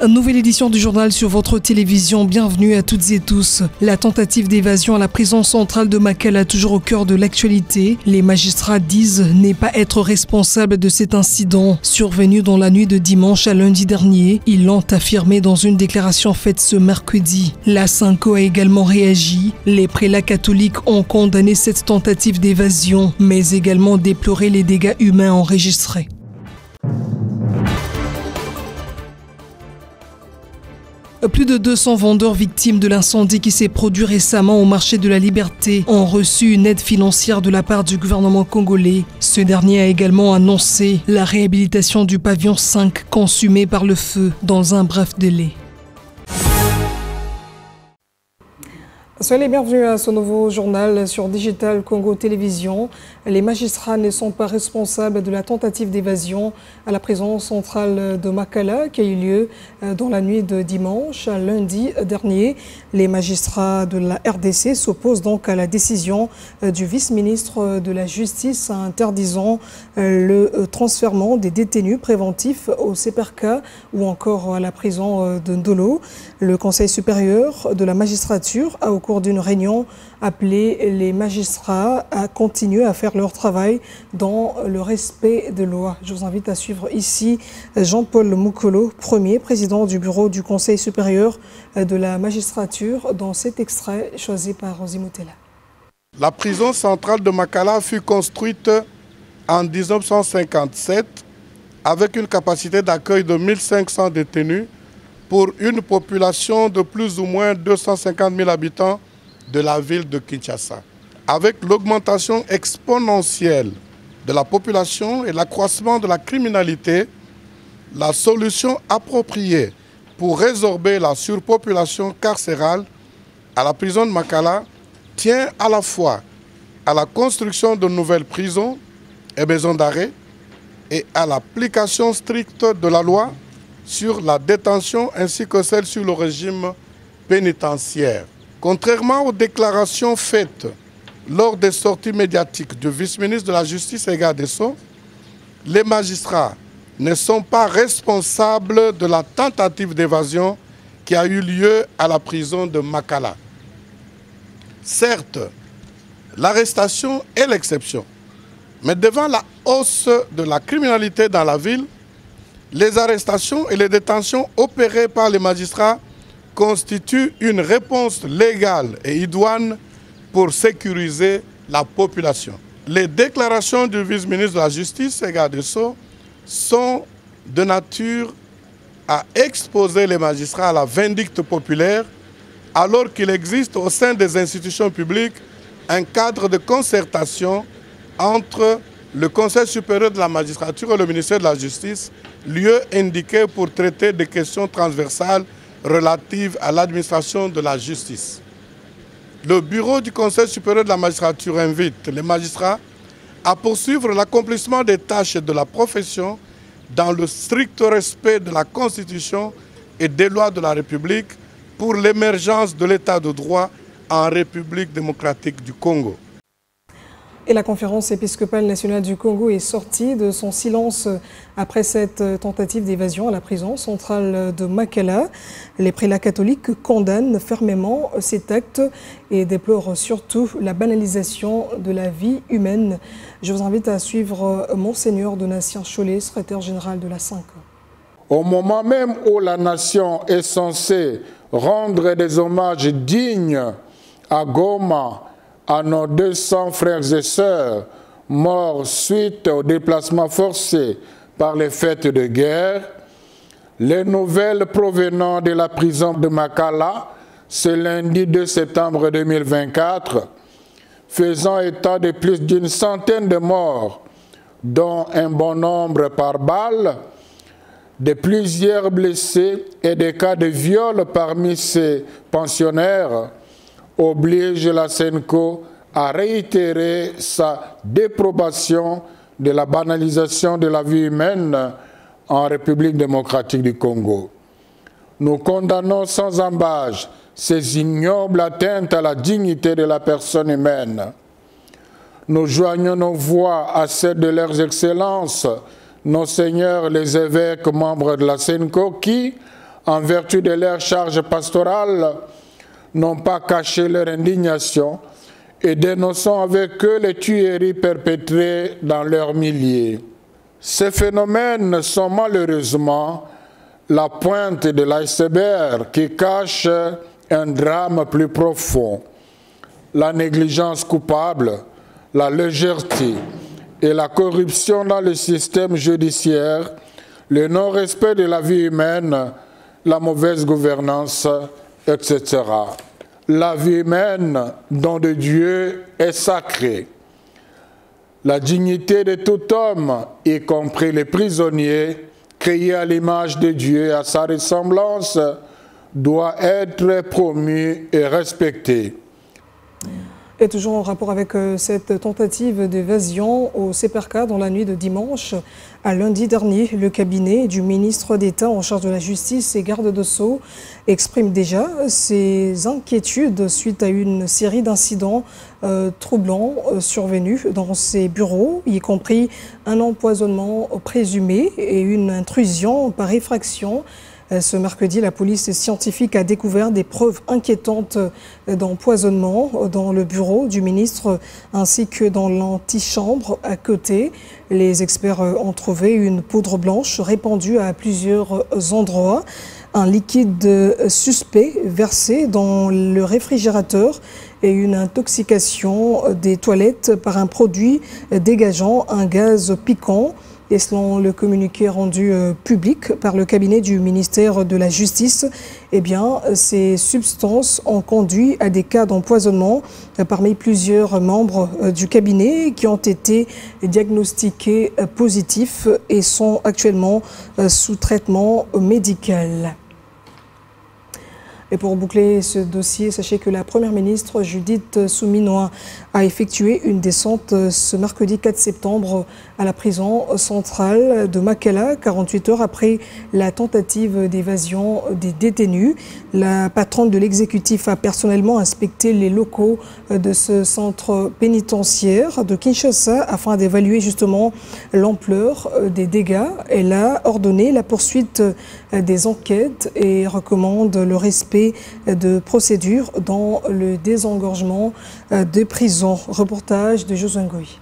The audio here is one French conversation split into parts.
Une nouvelle édition du journal sur votre télévision. Bienvenue à toutes et tous. La tentative d'évasion à la prison centrale de Makala, toujours au cœur de l'actualité. Les magistrats disent ne pas être responsables de cet incident survenu dans la nuit de dimanche à lundi dernier. Ils l'ont affirmé dans une déclaration faite ce mercredi. La Synco a également réagi. Les prélats catholiques ont condamné cette tentative d'évasion, mais également déploré les dégâts humains enregistrés. Plus de 200 vendeurs victimes de l'incendie qui s'est produit récemment au marché de la Liberté ont reçu une aide financière de la part du gouvernement congolais. Ce dernier a également annoncé la réhabilitation du pavillon 5 consumé par le feu dans un bref délai. Soyez les bienvenus à ce nouveau journal sur Digital Congo Télévision. Les magistrats ne sont pas responsables de la tentative d'évasion à la prison centrale de Makala qui a eu lieu dans la nuit de dimanche à lundi dernier. Les magistrats de la RDC s'opposent donc à la décision du vice-ministre de la Justice interdisant le transfèrement des détenus préventifs au CPRK ou encore à la prison de Ndolo. Le Conseil supérieur de la magistrature a au cours d'une réunion appelé les magistrats à continuer à faire leur travail dans le respect de loi. Je vous invite à suivre ici Jean-Paul Moukolo, premier président du bureau du Conseil supérieur de la magistrature, dans cet extrait choisi par Zimotela. La prison centrale de Makala fut construite en 1957 avec une capacité d'accueil de 1500 détenus pour une population de plus ou moins 250 000 habitants de la ville de Kinshasa. Avec l'augmentation exponentielle de la population et l'accroissement de la criminalité, la solution appropriée pour résorber la surpopulation carcérale à la prison de Makala tient à la fois à la construction de nouvelles prisons et maisons d'arrêt et à l'application stricte de la loi sur la détention ainsi que celle sur le régime pénitentiaire. Contrairement aux déclarations faites lors des sorties médiatiques du vice-ministre de la Justice et garde des Sceaux, les magistrats ne sont pas responsables de la tentative d'évasion qui a eu lieu à la prison de Makala. Certes, l'arrestation est l'exception, mais devant la hausse de la criminalité dans la ville, les arrestations et les détentions opérées par les magistrats constituent une réponse légale et idoine pour sécuriser la population. Les déclarations du vice-ministre de la Justice et garde des Sceaux sont de nature à exposer les magistrats à la vindicte populaire alors qu'il existe au sein des institutions publiques un cadre de concertation entre le Conseil supérieur de la magistrature et le ministère de la Justice, lieu indiqué pour traiter des questions transversales relatives à l'administration de la justice. Le bureau du Conseil supérieur de la magistrature invite les magistrats à poursuivre l'accomplissement des tâches de la profession dans le strict respect de la Constitution et des lois de la République pour l'émergence de l'État de droit en République démocratique du Congo. Et la conférence épiscopale nationale du Congo est sortie de son silence après cette tentative d'évasion à la prison centrale de Makala. Les prélats catholiques condamnent fermement cet acte et déplorent surtout la banalisation de la vie humaine. Je vous invite à suivre Monseigneur Donatien Cholet, secrétaire général de la Synco. Au moment même où la nation est censée rendre des hommages dignes à Goma, à nos 200 frères et sœurs morts suite au déplacement forcé par les faits de guerre, les nouvelles provenant de la prison de Makala ce lundi 2 septembre 2024, faisant état de plus d'une centaine de morts, dont un bon nombre par balle, de plusieurs blessés et des cas de viol parmi ces pensionnaires, oblige la Synco à réitérer sa déprobation de la banalisation de la vie humaine en République démocratique du Congo. Nous condamnons sans ambages ces ignobles atteintes à la dignité de la personne humaine. Nous joignons nos voix à celles de leurs excellences, nos seigneurs les évêques membres de la Synco qui, en vertu de leur charge pastorale, n'ont pas caché leur indignation et dénonçant avec eux les tueries perpétrées dans leurs milliers. Ces phénomènes sont malheureusement la pointe de l'iceberg qui cache un drame plus profond. La négligence coupable, la légèreté et la corruption dans le système judiciaire, le non-respect de la vie humaine, la mauvaise gouvernance, etc. La vie humaine, don de Dieu, est sacrée. La dignité de tout homme, y compris les prisonniers, créés à l'image de Dieu et à sa ressemblance, doit être promue et respectée. Et toujours en rapport avec cette tentative d'évasion au CPRK dans la nuit de dimanche à lundi dernier, le cabinet du ministre d'État en charge de la justice et garde de Sceaux exprime déjà ses inquiétudes suite à une série d'incidents troublants survenus dans ses bureaux, y compris un empoisonnement présumé et une intrusion par effraction. Ce mercredi, la police scientifique a découvert des preuves inquiétantes d'empoisonnement dans le bureau du ministre ainsi que dans l'antichambre à côté. Les experts ont trouvé une poudre blanche répandue à plusieurs endroits, un liquide suspect versé dans le réfrigérateur et une intoxication des toilettes par un produit dégageant un gaz piquant. Et selon le communiqué rendu public par le cabinet du ministère de la Justice, eh bien, ces substances ont conduit à des cas d'empoisonnement parmi plusieurs membres du cabinet qui ont été diagnostiqués positifs et sont actuellement sous traitement médical. Et pour boucler ce dossier, sachez que la Première ministre Judith Souminoua a effectué une descente ce mercredi 4 septembre à la prison centrale de Makala, 48 heures après la tentative d'évasion des détenus. La patronne de l'exécutif a personnellement inspecté les locaux de ce centre pénitentiaire de Kinshasa afin d'évaluer justement l'ampleur des dégâts. Elle a ordonné la poursuite des enquêtes et recommande le respect de procédures dans le désengorgement des prisons. Reportage de Josué Ngoï.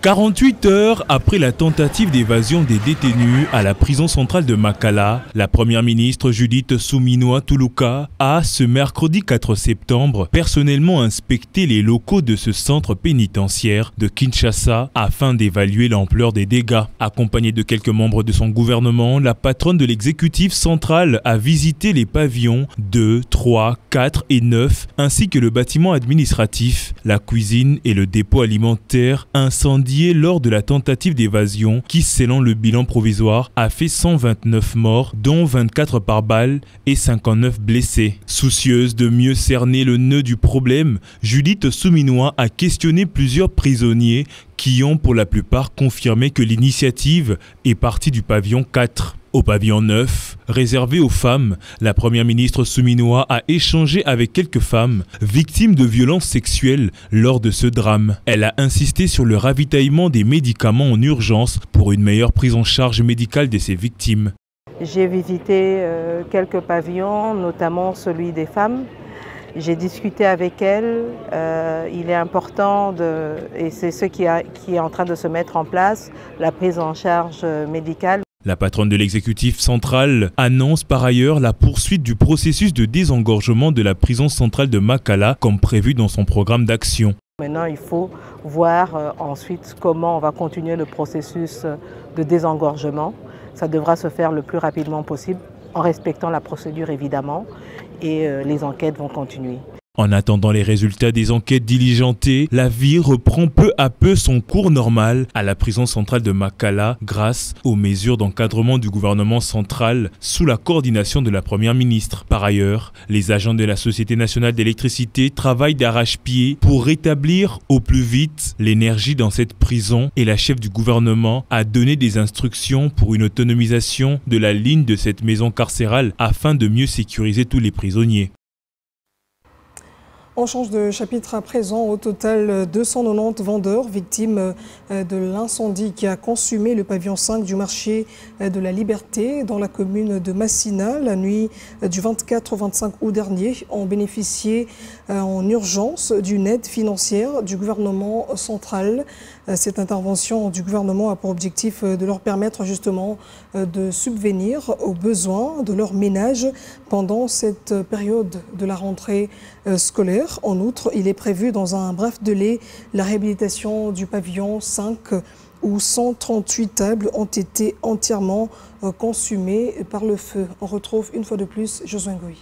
48 heures après la tentative d'évasion des détenus à la prison centrale de Makala, la première ministre Judith Souminoua Toulouka a, ce mercredi 4 septembre, personnellement inspecté les locaux de ce centre pénitentiaire de Kinshasa afin d'évaluer l'ampleur des dégâts. Accompagnée de quelques membres de son gouvernement, la patronne de l'exécutif central a visité les pavillons 2, 3, 4 et 9, ainsi que le bâtiment administratif, la cuisine et le dépôt alimentaire incendiés lors de la tentative d'évasion qui, selon le bilan provisoire, a fait 129 morts, dont 24 par balle et 59 blessés. Soucieuse de mieux cerner le nœud du problème, Judith Souminoua a questionné plusieurs prisonniers qui ont pour la plupart confirmé que l'initiative est partie du pavillon 4. Au pavillon 9, réservé aux femmes, la première ministre Souminoua a échangé avec quelques femmes victimes de violences sexuelles lors de ce drame. Elle a insisté sur le ravitaillement des médicaments en urgence pour une meilleure prise en charge médicale de ces victimes. J'ai visité quelques pavillons, notamment celui des femmes. J'ai discuté avec elles. Il est important, et c'est ce qui est en train de se mettre en place, la prise en charge médicale. La patronne de l'exécutif central annonce par ailleurs la poursuite du processus de désengorgement de la prison centrale de Makala comme prévu dans son programme d'action. Maintenant, il faut voir ensuite comment on va continuer le processus de désengorgement. Ça devra se faire le plus rapidement possible en respectant la procédure évidemment et les enquêtes vont continuer. En attendant les résultats des enquêtes diligentées, la vie reprend peu à peu son cours normal à la prison centrale de Makala grâce aux mesures d'encadrement du gouvernement central sous la coordination de la première ministre. Par ailleurs, les agents de la Société nationale d'électricité travaillent d'arrache-pied pour rétablir au plus vite l'énergie dans cette prison et la chef du gouvernement a donné des instructions pour une autonomisation de la ligne de cette maison carcérale afin de mieux sécuriser tous les prisonniers. On change de chapitre à présent. Au total, 290 vendeurs victimes de l'incendie qui a consumé le pavillon 5 du marché de la Liberté dans la commune de Massina la nuit du 24 au 25 août dernier ont bénéficié en urgence d'une aide financière du gouvernement central. Cette intervention du gouvernement a pour objectif de leur permettre justement de subvenir aux besoins de leurs ménages pendant cette période de la rentrée scolaire. En outre, il est prévu dans un bref délai la réhabilitation du pavillon 5 où 138 tables ont été entièrement consumées par le feu. On retrouve une fois de plus Josué Ngoï.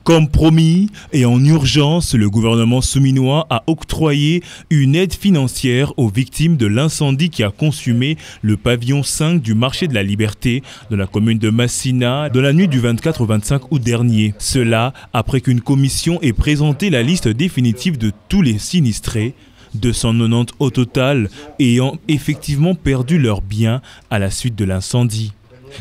Comme promis et en urgence, le gouvernement souminois a octroyé une aide financière aux victimes de l'incendie qui a consumé le pavillon 5 du marché de la Liberté de la commune de Massina dans la nuit du 24 au 25 août dernier. Cela après qu'une commission ait présenté la liste définitive de tous les sinistrés, 290 au total ayant effectivement perdu leurs biens à la suite de l'incendie.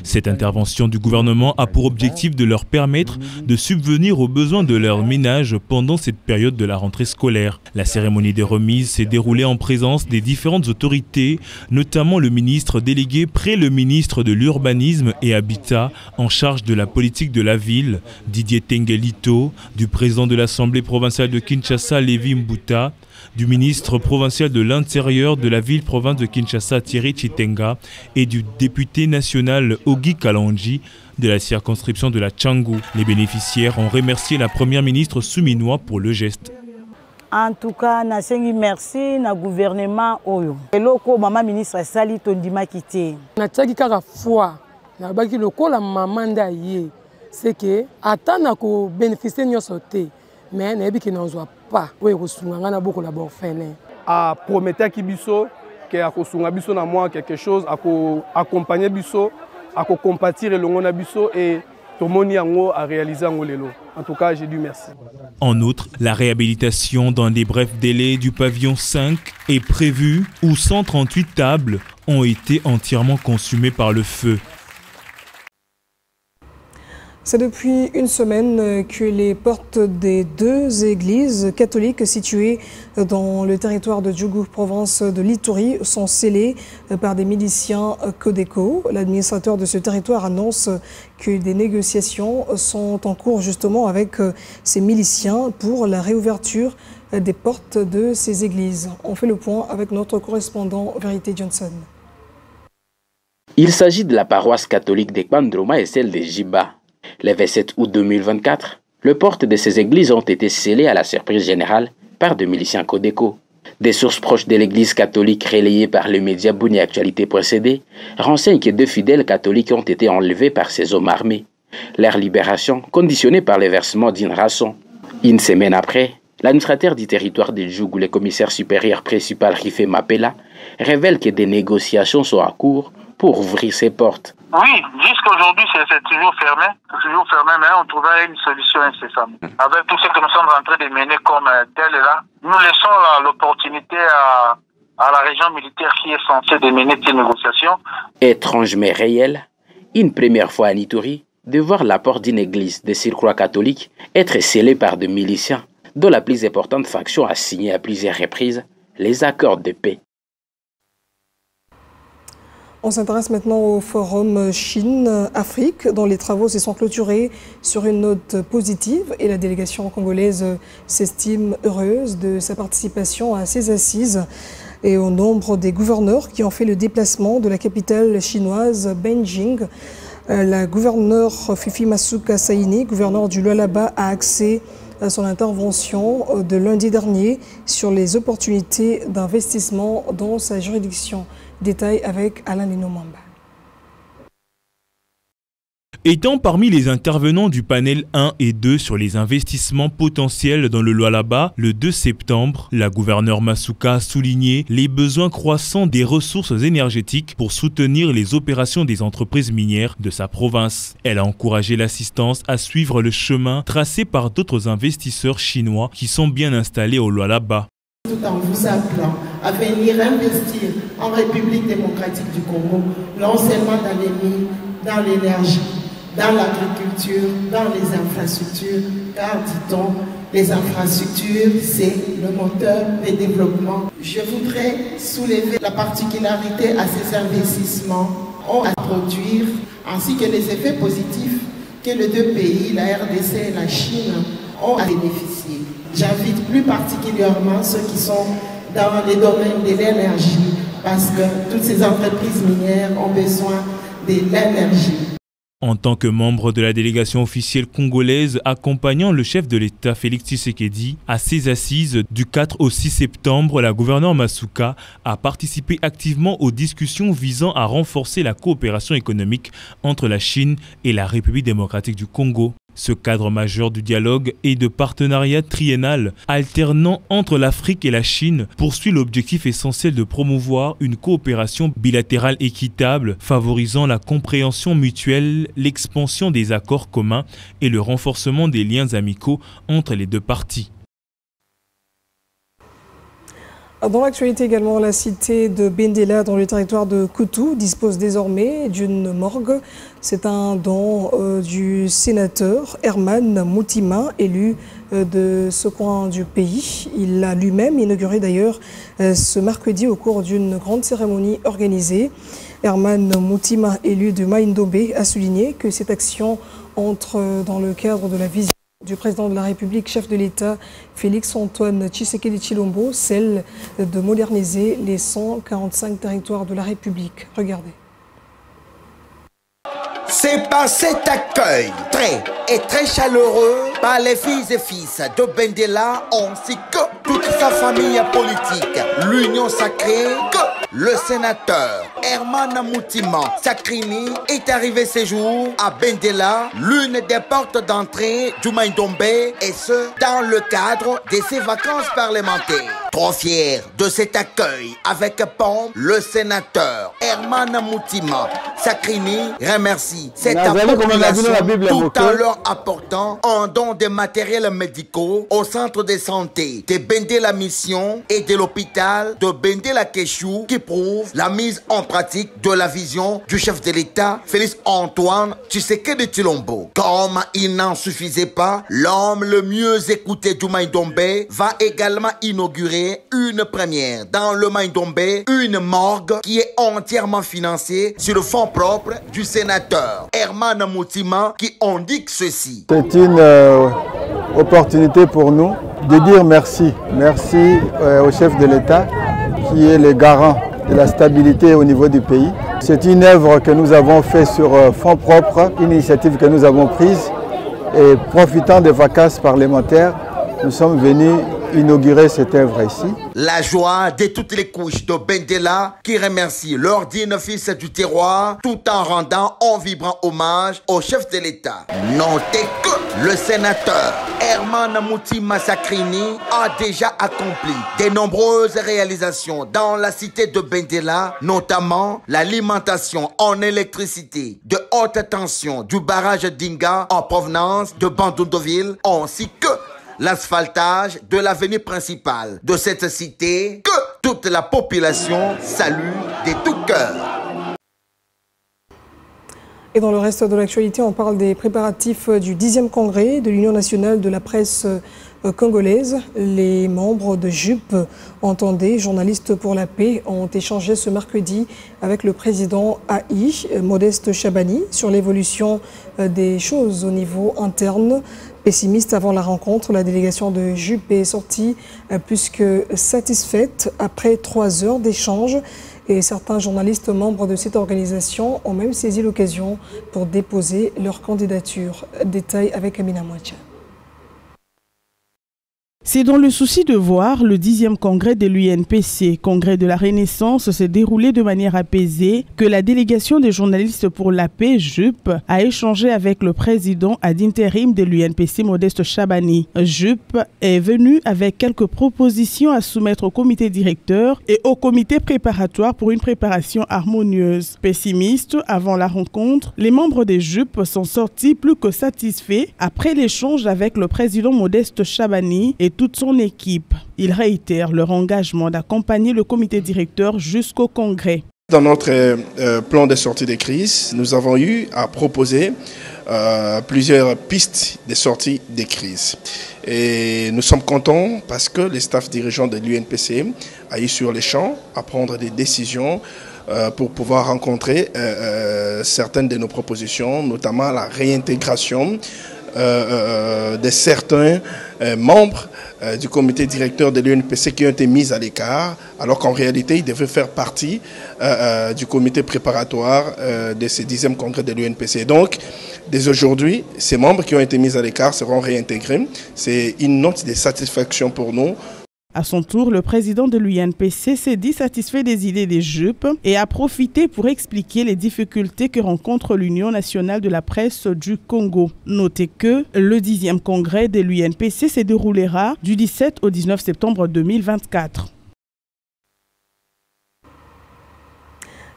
Cette intervention du gouvernement a pour objectif de leur permettre de subvenir aux besoins de leurs ménages pendant cette période de la rentrée scolaire. La cérémonie des remises s'est déroulée en présence des différentes autorités, notamment le ministre délégué près le ministre de l'Urbanisme et Habitat en charge de la politique de la ville, Didier Tengelito, du président de l'Assemblée provinciale de Kinshasa, Lévi Mbuta, du ministre provincial de l'Intérieur de la ville-province de Kinshasa, Thierry Chitenga, et du député national Ogi Kalonji de la circonscription de la Tchangou. Les bénéficiaires ont remercié la première ministre souminois pour le geste. En tout cas, merci au gouvernement. Eloko maman ministre Sali Tondima Kité. Na tsaki kaka foi na baki lokola maman ndaye c'est que atana ko bénéficier nyoso te mais na biki na nzwa pas oui kosunga na boko la borfele a promettre ki biso ke akosunga biso na moi quelque chose ako accompagner biso ako compatir elongo na biso et tomoni yango a réaliser yango lelo. En tout cas, j'ai dit merci. En outre, la réhabilitation dans des brefs délais du pavillon 5 est prévue où 138 tables ont été entièrement consumées par le feu. C'est depuis une semaine que les portes des deux églises catholiques situées dans le territoire de Djougou, province de l'Ituri, sont scellées par des miliciens Codeco. L'administrateur de ce territoire annonce que des négociations sont en cours justement avec ces miliciens pour la réouverture des portes de ces églises. On fait le point avec notre correspondant Vérité Johnson. Il s'agit de la paroisse catholique de Kwandroma et celle de Jiba. Le 27 août 2024, les portes de ces églises ont été scellées à la surprise générale par des miliciens Codeco. Des sources proches de l'église catholique relayées par les médias Bouni Actualité précédés renseignent que 2 fidèles catholiques ont été enlevés par ces hommes armés. Leur libération conditionnée par le versement d'une rançon. Une semaine après, l'administrateur du territoire de Djougou, le commissaire supérieur principal Rifé Mapela, révèle que des négociations sont en cours pour ouvrir ces portes. Oui, jusqu'à aujourd'hui, c'est toujours fermé, mais on trouvera une solution incessante. Avec tout ce que nous sommes en train de mener comme tel là, nous laissons l'opportunité à la région militaire qui est censée de mener ces négociations. Étrange mais réel, une première fois à Ituri, de voir la porte d'une église de surcroît catholique être scellée par des miliciens, dont la plus importante faction a signé à plusieurs reprises les accords de paix. On s'intéresse maintenant au forum Chine-Afrique, dont les travaux se sont clôturés sur une note positive et la délégation congolaise s'estime heureuse de sa participation à ces assises et au nombre des gouverneurs qui ont fait le déplacement de la capitale chinoise Beijing. La gouverneure Fifi Masuka Saini, gouverneure du Lualaba, a axé son intervention de lundi dernier sur les opportunités d'investissement dans sa juridiction. Détail avec Alain Linomamba. Étant parmi les intervenants du panel 1 et 2 sur les investissements potentiels dans le Lualaba, le 2 septembre, la gouverneure Masuka a souligné les besoins croissants des ressources énergétiques pour soutenir les opérations des entreprises minières de sa province. Elle a encouragé l'assistance à suivre le chemin tracé par d'autres investisseurs chinois qui sont bien installés au Lualaba. Tout en vous appelant à venir investir en République démocratique du Congo, non seulement dans les mines, dans l'énergie, dans l'agriculture, dans les infrastructures, car dit-on, les infrastructures, c'est le moteur des développements. Je voudrais soulever la particularité à ces investissements ont à produire, ainsi que les effets positifs que les deux pays, la RDC et la Chine, ont à bénéficier. J'invite plus particulièrement ceux qui sont dans les domaines de l'énergie, parce que toutes ces entreprises minières ont besoin de l'énergie. En tant que membre de la délégation officielle congolaise accompagnant le chef de l'État Félix Tshisekedi à ses assises du 4 au 6 septembre, la gouverneure Masuka a participé activement aux discussions visant à renforcer la coopération économique entre la Chine et la République démocratique du Congo. Ce cadre majeur du dialogue et de partenariat triennal alternant entre l'Afrique et la Chine poursuit l'objectif essentiel de promouvoir une coopération bilatérale équitable, favorisant la compréhension mutuelle, l'expansion des accords communs et le renforcement des liens amicaux entre les deux parties. Dans l'actualité également, la cité de Bendela, dans le territoire de Koutou, dispose désormais d'une morgue. C'est un don du sénateur Herman Moutima, élu de ce coin du pays. Il l'a lui-même inauguré d'ailleurs ce mercredi au cours d'une grande cérémonie organisée. Herman Moutima, élu de Maïndombe, a souligné que cette action entre dans le cadre de la vision du président de la République, chef de l'État, Félix-Antoine Tshisekedi Tshilombo, celle de moderniser les 145 territoires de la République. Regardez. C'est par cet accueil très chaleureux par les filles et fils de Bendela ainsi que toute sa famille politique, l'union sacrée, que le sénateur Herman Moutima Sakrini est arrivé ces jours à Bendela, l'une des portes d'entrée du Maïndombe, et ce, dans le cadre de ses vacances parlementaires. Trop fier de cet accueil avec pompe, le sénateur Herman Moutima Sakrini remercie cette population tout en leur apportant un don de matériels médicaux au centre de santé de Bendela Mission et de l'hôpital de Bendela Kéchou, qui prouve la mise en pratique de la vision du chef de l'État Félix-Antoine Tshisekedi Tshilombo. Comme il n'en suffisait pas, l'homme le mieux écouté du Maïndombe va également inaugurer une première dans le Maïndombe, une morgue qui est entièrement financée sur le fonds propre du sénateur Herman Moutima, qui indique ceci. C'est une opportunité pour nous de dire merci. Merci au chef de l'État qui est le garant de la stabilité au niveau du pays. C'est une œuvre que nous avons faite sur fonds propres, une initiative que nous avons prise, et profitant des vacances parlementaires, nous sommes venus inaugurer cette œuvre ici. La joie de toutes les couches de Bendela qui remercie leur digne fils du terroir tout en rendant un vibrant hommage au chef de l'État. Notez que le sénateur Herman Moutima Sakrini a déjà accompli de nombreuses réalisations dans la cité de Bendela, notamment l'alimentation en électricité de haute tension du barrage d'Inga en provenance de Bandundoville, ainsi que l'asphaltage de l'avenue principale de cette cité que toute la population salue de tout cœur. Et dans le reste de l'actualité, on parle des préparatifs du 10e congrès de l'Union nationale de la presse congolaise. Les membres de JUP, entendez, journalistes pour la paix, ont échangé ce mercredi avec le président AI, Modeste Chabani, sur l'évolution des choses au niveau interne. Pessimiste avant la rencontre, la délégation de JUP est sortie plus que satisfaite après 3 heures d'échange. Et certains journalistes membres de cette organisation ont même saisi l'occasion pour déposer leur candidature. Détail avec Amina Mouacha. C'est dans le souci de voir le 10e congrès de l'UNPC, congrès de la Renaissance, se dérouler de manière apaisée, que la délégation des journalistes pour la paix, JUP, a échangé avec le président ad intérim de l'UNPC, Modeste Chabani. JUP est venu avec quelques propositions à soumettre au comité directeur et au comité préparatoire pour une préparation harmonieuse. Pessimistes avant la rencontre, les membres des JUP sont sortis plus que satisfaits après l'échange avec le président Modeste Chabani et toute son équipe. Ils réitèrent leur engagement d'accompagner le comité directeur jusqu'au congrès. Dans notre plan de sortie de crise, nous avons eu à proposer plusieurs pistes de sortie des crises. Et nous sommes contents parce que les staffs dirigeants de l'UNPC a eu sur les champs à prendre des décisions pour pouvoir rencontrer certaines de nos propositions, notamment la réintégration de certains membres du comité directeur de l'UNPC qui ont été mis à l'écart, alors qu'en réalité, ils devaient faire partie du comité préparatoire de ce 10e congrès de l'UNPC. Donc, dès aujourd'hui, ces membres qui ont été mis à l'écart seront réintégrés. C'est une note de satisfaction pour nous. À son tour, le président de l'UNPC s'est dit satisfait des idées des JUP et a profité pour expliquer les difficultés que rencontre l'Union nationale de la presse du Congo. Notez que le 10e congrès de l'UNPC se déroulera du 17 au 19 septembre 2024.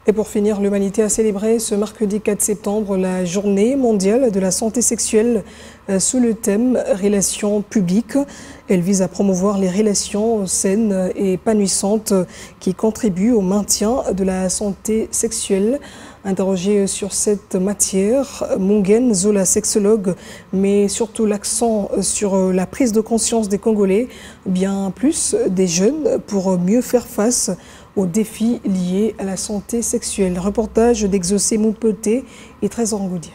Et pour finir, l'humanité a célébré ce mercredi 4 septembre la journée mondiale de la santé sexuelle sous le thème « Relations publiques ». Elle vise à promouvoir les relations saines et épanouissantes qui contribuent au maintien de la santé sexuelle. Interrogé sur cette matière, Mungen Zola, sexologue, met surtout l'accent sur la prise de conscience des Congolais, bien plus des jeunes, pour mieux faire face aux défis liés à la santé sexuelle. Reportage d'Exaucé Moupeté et Trésor Ngoudia.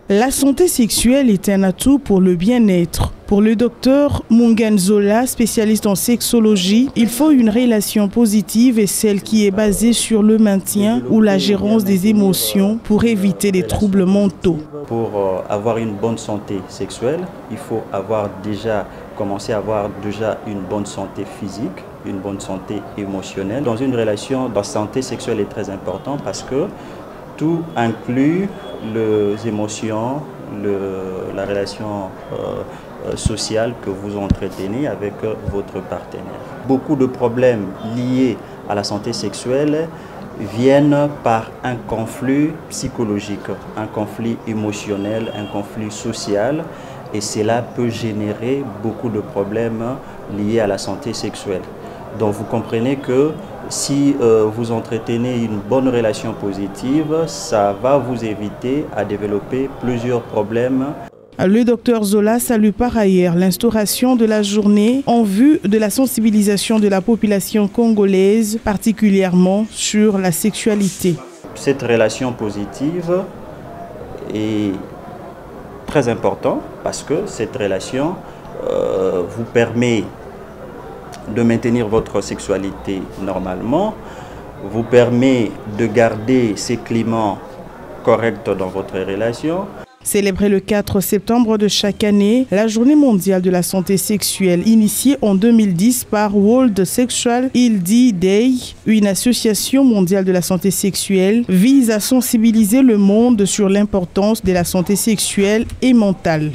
La santé sexuelle est un atout pour le bien-être. Pour le docteur Mungen Zola, spécialiste en sexologie, il faut une relation positive et celle qui est basée sur le maintien ou la gérance des émotions pour éviter les troubles mentaux. Pour avoir une bonne santé sexuelle, il faut commencer à avoir une bonne santé physique, une bonne santé émotionnelle. Dans une relation, la santé sexuelle est très importante parce que tout inclut les émotions, la relation sociale que vous entretenez avec votre partenaire. Beaucoup de problèmes liés à la santé sexuelle viennent par un conflit psychologique, un conflit émotionnel, un conflit social, et cela peut générer beaucoup de problèmes liés à la santé sexuelle. Donc vous comprenez que si vous entretenez une bonne relation positive, ça va vous éviter à développer plusieurs problèmes. Le docteur Zola salue par ailleurs l'instauration de la journée en vue de la sensibilisation de la population congolaise, particulièrement sur la sexualité. Cette relation positive est très importante parce que cette relation vous permet de maintenir votre sexualité normalement, vous permet de garder ces climats corrects dans votre relation. Célébrer le 4 septembre de chaque année, la journée mondiale de la santé sexuelle, initiée en 2010 par World Sexual Health Day, une association mondiale de la santé sexuelle, vise à sensibiliser le monde sur l'importance de la santé sexuelle et mentale.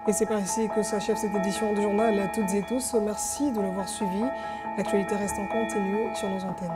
Et c'est par ici que s'achève cette édition du journal. À toutes et tous, merci de l'avoir suivi. L'actualité reste en continu sur nos antennes.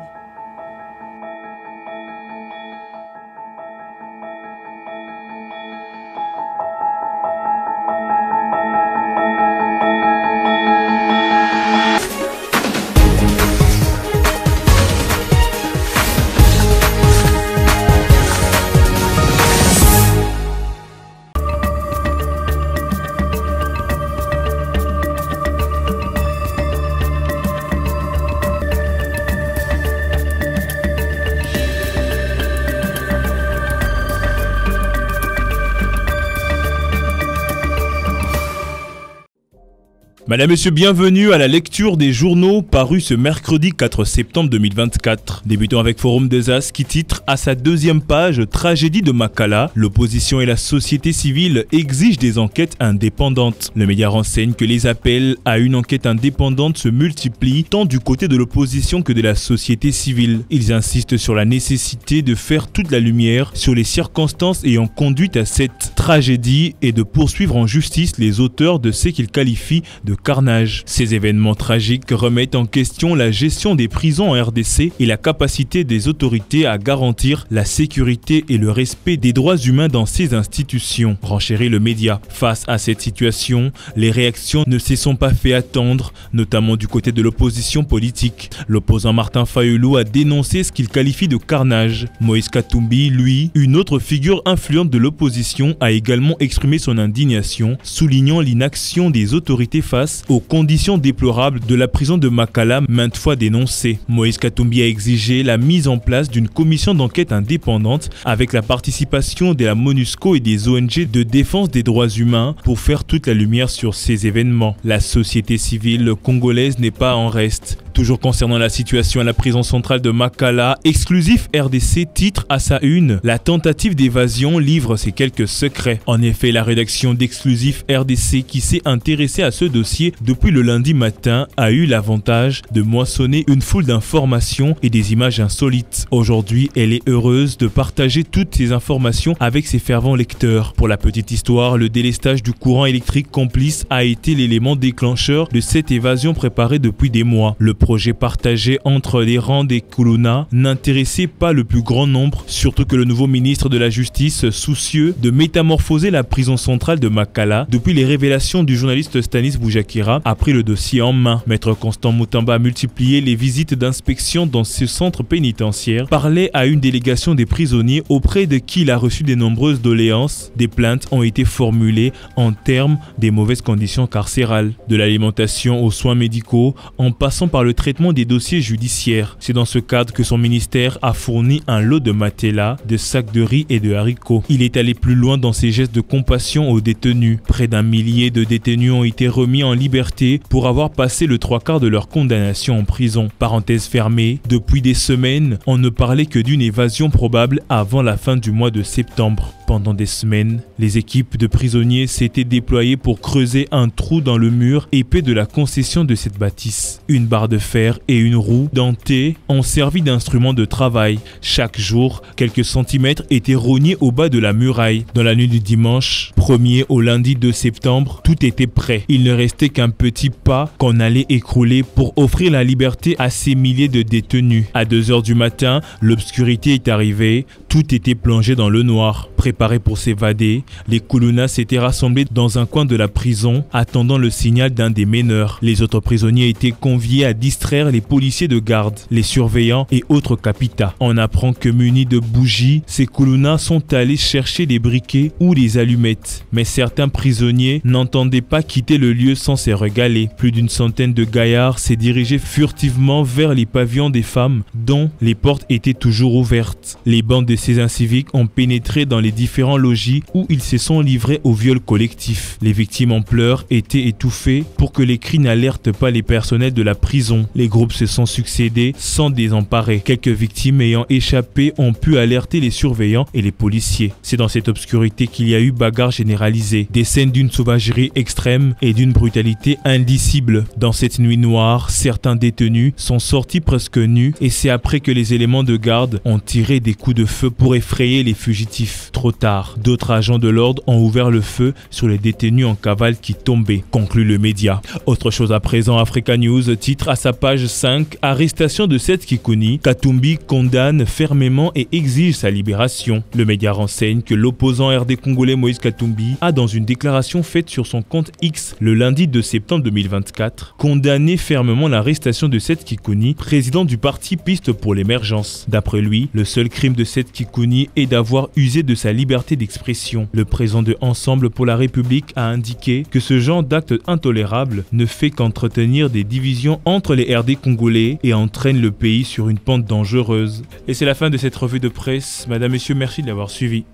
Madame, Monsieur, bienvenue à la lecture des journaux parus ce mercredi 4 septembre 2024. Débutons avec Forum des As qui titre à sa deuxième page « Tragédie de Makala, l'opposition et la société civile exigent des enquêtes indépendantes ». Le média renseigne que les appels à une enquête indépendante se multiplient tant du côté de l'opposition que de la société civile. Ils insistent sur la nécessité de faire toute la lumière sur les circonstances ayant conduit à cette tragédie et de poursuivre en justice les auteurs de ce qu'ils qualifient de carnage. Ces événements tragiques remettent en question la gestion des prisons en RDC et la capacité des autorités à garantir la sécurité et le respect des droits humains dans ces institutions, renchérit le média. Face à cette situation, les réactions ne se sont pas fait attendre, notamment du côté de l'opposition politique. L'opposant Martin Fayulu a dénoncé ce qu'il qualifie de carnage. Moïse Katumbi, lui, une autre figure influente de l'opposition, a également exprimé son indignation, soulignant l'inaction des autorités face aux conditions déplorables de la prison de Makala, maintes fois dénoncées. Moïse Katumbi a exigé la mise en place d'une commission d'enquête indépendante avec la participation de la MONUSCO et des ONG de défense des droits humains pour faire toute la lumière sur ces événements. La société civile congolaise n'est pas en reste. Toujours concernant la situation à la prison centrale de Makala, Exclusif RDC titre à sa une « La tentative d'évasion livre ses quelques secrets ». En effet, la rédaction d'Exclusif RDC qui s'est intéressée à ce dossier depuis le lundi matin a eu l'avantage de moissonner une foule d'informations et des images insolites. Aujourd'hui, elle est heureuse de partager toutes ces informations avec ses fervents lecteurs. Pour la petite histoire, le délestage du courant électrique complice a été l'élément déclencheur de cette évasion préparée depuis des mois. Le projet partagé entre les rangs des Kuluna n'intéressait pas le plus grand nombre, surtout que le nouveau ministre de la Justice, soucieux de métamorphoser la prison centrale de Makala, depuis les révélations du journaliste Stanis Boujakira, a pris le dossier en main. Maître Constant Moutamba a multiplié les visites d'inspection dans ce centre pénitentiaire, parlait à une délégation des prisonniers auprès de qui il a reçu de nombreuses doléances. Des plaintes ont été formulées en termes des mauvaises conditions carcérales, de l'alimentation aux soins médicaux, en passant par le traitement des dossiers judiciaires. C'est dans ce cadre que son ministère a fourni un lot de matelas, de sacs de riz et de haricots. Il est allé plus loin dans ses gestes de compassion aux détenus. Près d'1 millier de détenus ont été remis en liberté pour avoir passé le 3/4 de leur condamnation en prison. Parenthèse fermée, depuis des semaines, on ne parlait que d'une évasion probable avant la fin du mois de septembre. Pendant des semaines, les équipes de prisonniers s'étaient déployées pour creuser un trou dans le mur épais de la concession de cette bâtisse. Une barre de fer et une roue dentée ont servi d'instrument de travail. Chaque jour, quelques centimètres étaient rognés au bas de la muraille. Dans la nuit du dimanche 1er au lundi 2 septembre, tout était prêt. Il ne restait qu'un petit pas qu'on allait écrouler pour offrir la liberté à ces milliers de détenus. À 2 heures du matin, l'obscurité est arrivée. Tout était plongé dans le noir. Préparés pour s'évader, les Kuluna s'étaient rassemblés dans un coin de la prison, attendant le signal d'un des meneurs. Les autres prisonniers étaient conviés à distraire les policiers de garde, les surveillants et autres capitas. On apprend que munis de bougies, ces Kuluna sont allés chercher des briquets ou des allumettes. Mais certains prisonniers n'entendaient pas quitter le lieu sans se régaler. Plus d'une centaine de gaillards s'est dirigé furtivement vers les pavillons des femmes, dont les portes étaient toujours ouvertes. Les bandes de ces inciviques ont pénétré dans les différents logis où ils se sont livrés au viol collectif. Les victimes en pleurs étaient étouffées pour que les cris n'alertent pas les personnels de la prison. Les groupes se sont succédés sans désemparer. Quelques victimes ayant échappé ont pu alerter les surveillants et les policiers. C'est dans cette obscurité qu'il y a eu bagarre généralisée, des scènes d'une sauvagerie extrême et d'une brutalité indicible. Dans cette nuit noire, certains détenus sont sortis presque nus et c'est après que les éléments de garde ont tiré des coups de feu pour effrayer les fugitifs. Trop tard, d'autres agents de l'ordre ont ouvert le feu sur les détenus en cavale qui tombaient, conclut le média. Autre chose à présent, Africa News titre à sa page 5 « Arrestation de Seth Kikuni, Katumbi condamne fermement et exige sa libération ». Le média renseigne que l'opposant RD congolais Moïse Katumbi a, dans une déclaration faite sur son compte X le lundi 2 septembre 2024, condamné fermement l'arrestation de Seth Kikuni, président du parti Piste pour l'émergence. D'après lui, le seul crime de Seth Kikuni est d'avoir usé de sa liberté d'expression. Le président de Ensemble pour la République a indiqué que ce genre d'acte intolérable ne fait qu'entretenir des divisions entre les RD congolais et entraîne le pays sur une pente dangereuse. Et c'est la fin de cette revue de presse. Madame, Messieurs, merci de l'avoir suivi.